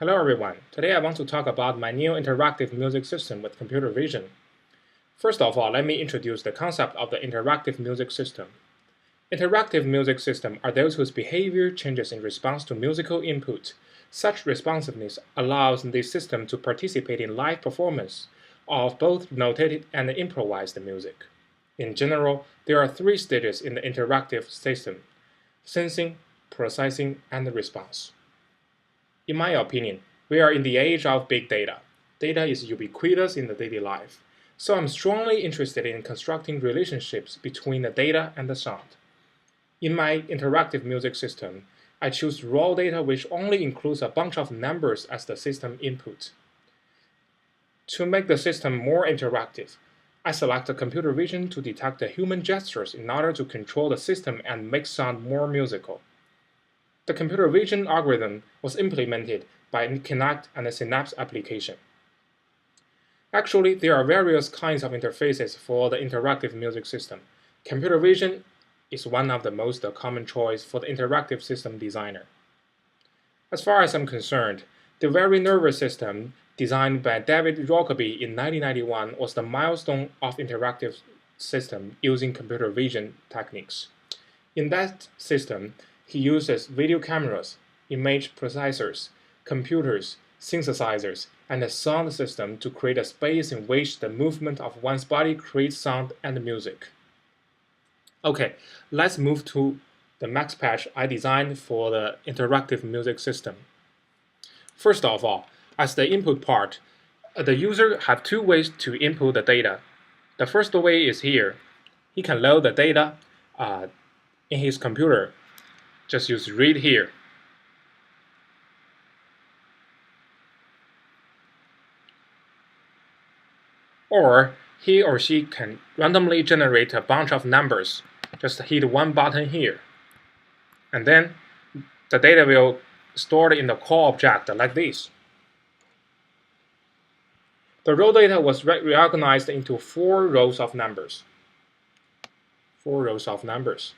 Hello everyone, today I want to talk about my new interactive music system with computer vision. First of all, let me introduce the concept of the interactive music system. Interactive music systems are those whose behavior changes in response to musical input. Such responsiveness allows the system to participate in live performance of both notated and improvised music. In general, there are three stages in the interactive system: sensing, processing, and response. In my opinion, we are in the age of big data. Data is ubiquitous in the daily life, so I'm strongly interested in constructing relationships between the data and the sound. In my interactive music system, I choose raw data which only includes a bunch of numbers as the system input. To make the system more interactive, I select computer vision to detect the human gestures in order to control the system and make sound more musical. The computer vision algorithm was implemented by Kinect and the Synapse application. Actually, there are various kinds of interfaces for the interactive music system. Computer vision is one of the most common choice for the interactive system designer. As far as I'm concerned, the very nervous system designed by David Rockaby in 1991 was the milestone of interactive system using computer vision techniques. In that system, he uses video cameras, image processors, computers, synthesizers, and a sound system to create a space in which the movement of one's body creates sound and music. Okay, let's move to the max patch I designed for the interactive music system. First of all, as the input part, the user have two ways to input the data. The first way is here. He can load the data in his computer. Just use read here. Or he or she can randomly generate a bunch of numbers. Just hit one button here. And then the data will store in the call object like this. The raw data was reorganized into 4 rows of numbers. 4 rows of numbers.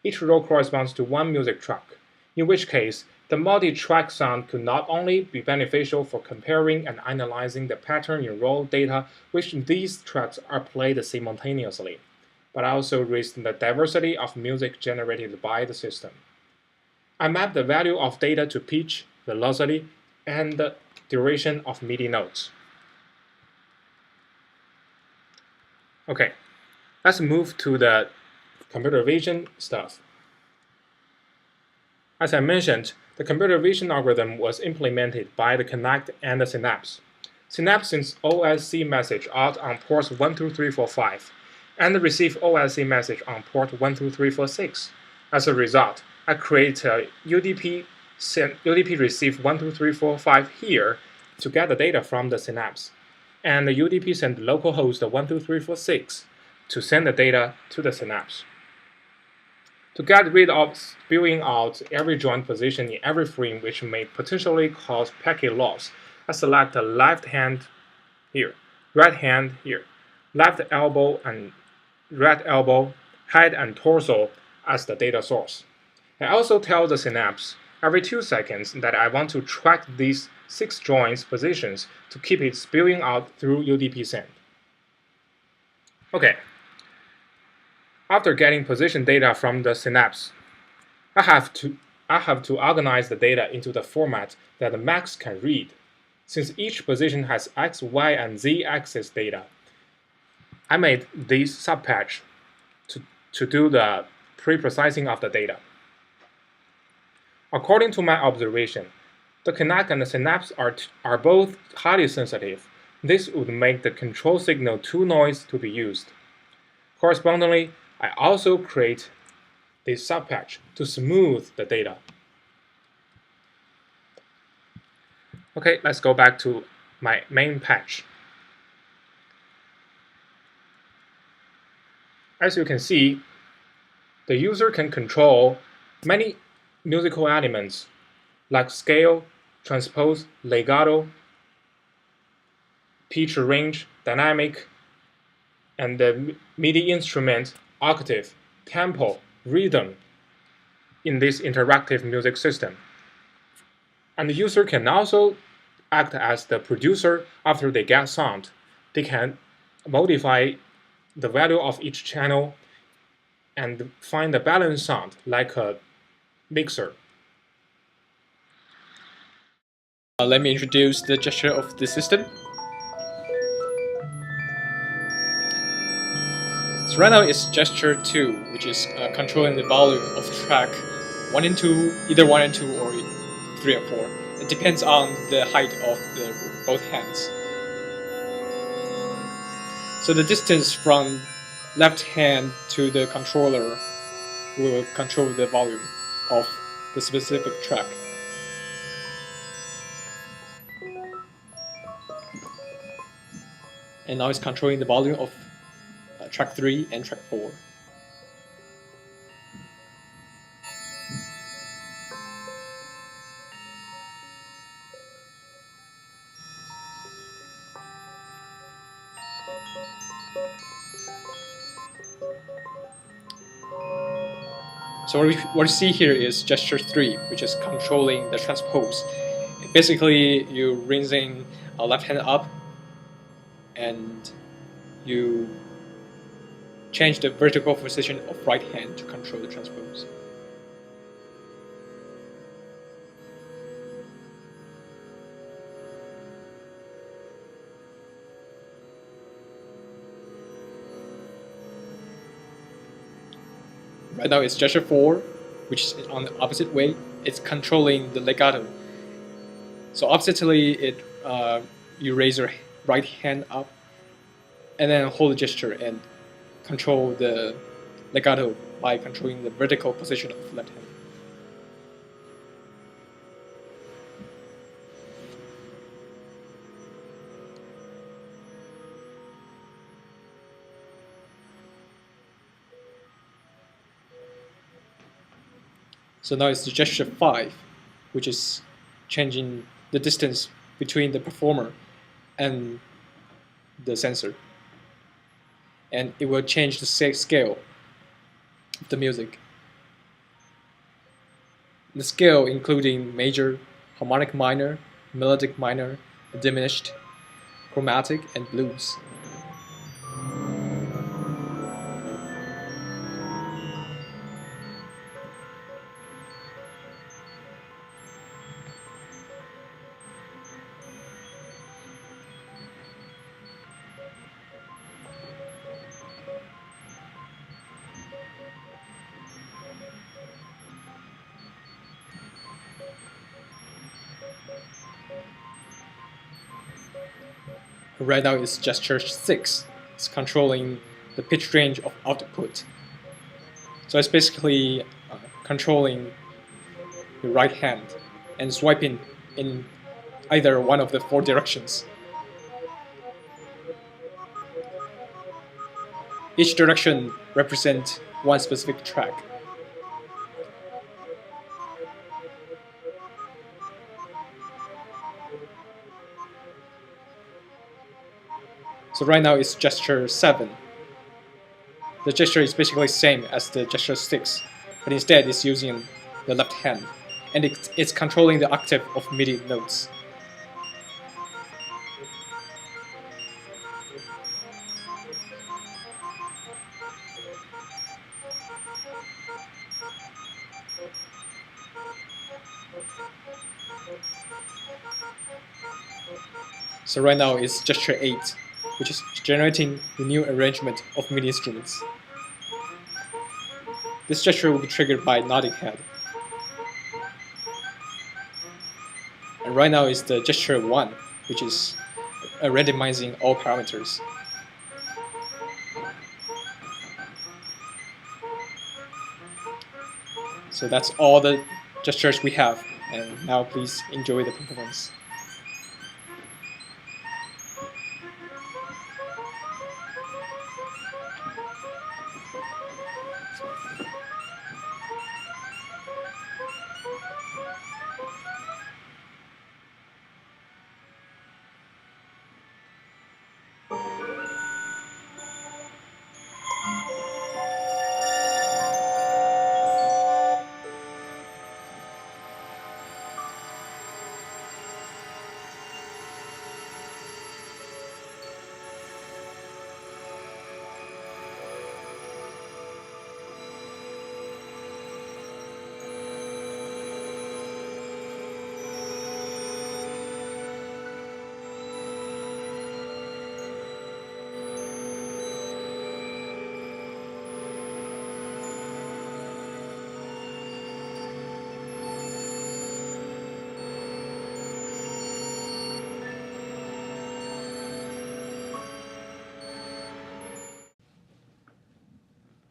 Each row corresponds to one music track, in which case the multi-track sound could not only be beneficial for comparing and analyzing the pattern in raw data which these tracks are played simultaneously, but also raised the diversity of music generated by the system. I mapped the value of data to pitch, velocity, and the duration of MIDI notes. Okay, let's move to the computer vision stuff. As I mentioned, the computer vision algorithm was implemented by the Kinect and the Synapse. Synapse sends OSC message out on ports 1, 2, 3, 4, 5, and receive OSC message on port 1, 2, 3, 4, 6. As a result, I create a UDP receive 1, 2, 3, 4, 5 here to get the data from the Synapse, and the UDP send localhost 1, 2, 3, 4, 6 to send the data to the Synapse. To get rid of spewing out every joint position in every frame which may potentially cause packet loss, I select the left hand here, right hand here, left elbow and right elbow, head and torso as the data source. I also tell the Synapse every 2 seconds that I want to track these 6 joints positions to keep it spewing out through UDP send. Okay. After getting position data from the Synapse, I have to organize the data into the format that the Max can read. Since each position has X, Y, and Z axis data, I made this subpatch to do the pre-processing of the data. According to my observation, the Kinect and the Synapse are both highly sensitive. This would make the control signal too noisy to be used. Correspondingly, I also create this subpatch to smooth the data. Okay, let's go back to my main patch. As you can see, the user can control many musical elements like scale, transpose, legato, pitch range, dynamic, and the MIDI instrument, octave, tempo, rhythm in this interactive music system. And the user can also act as the producer after they get sound. They can modify the value of each channel and find the balanced sound like a mixer. Let me introduce the gesture of the system. So right now it's gesture 2, which is controlling the volume of track 1 and 2, either 1 and 2 or 3 and 4. It depends on the height of both hands. So the distance from left hand to the controller will control the volume of the specific track. And now it's controlling the volume of track 3 and track 4. So what we see here is gesture 3, which is controlling the transpose. Basically, you're raising a left hand up and you change the vertical position of right hand to control the transpose. Right now it's gesture 4, which is on the opposite way. It's controlling the legato. So oppositely, you raise your right hand up and then hold the gesture and control the legato by controlling the vertical position of the left hand. So now it's the gesture 5, which is changing the distance between the performer and the sensor. And it will change the scale of the music. The scale including major, harmonic minor, melodic minor, diminished, chromatic, and blues. Right now it's gesture 6. It's controlling the pitch range of output. So it's basically controlling your right hand and swiping in either one of the 4 directions. Each direction represents one specific track. So right now it's gesture 7. The gesture is basically the same as the gesture 6, but instead it's using the left hand, and it's controlling the octave of MIDI notes. So right now it's gesture 8, which is generating the new arrangement of MIDI instruments. This gesture will be triggered by nodding head. And right now is the gesture 1, which is randomizing all parameters. So that's all the gestures we have, and now please enjoy the performance.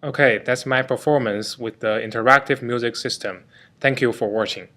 Okay, that's my performance with the interactive music system. Thank you for watching.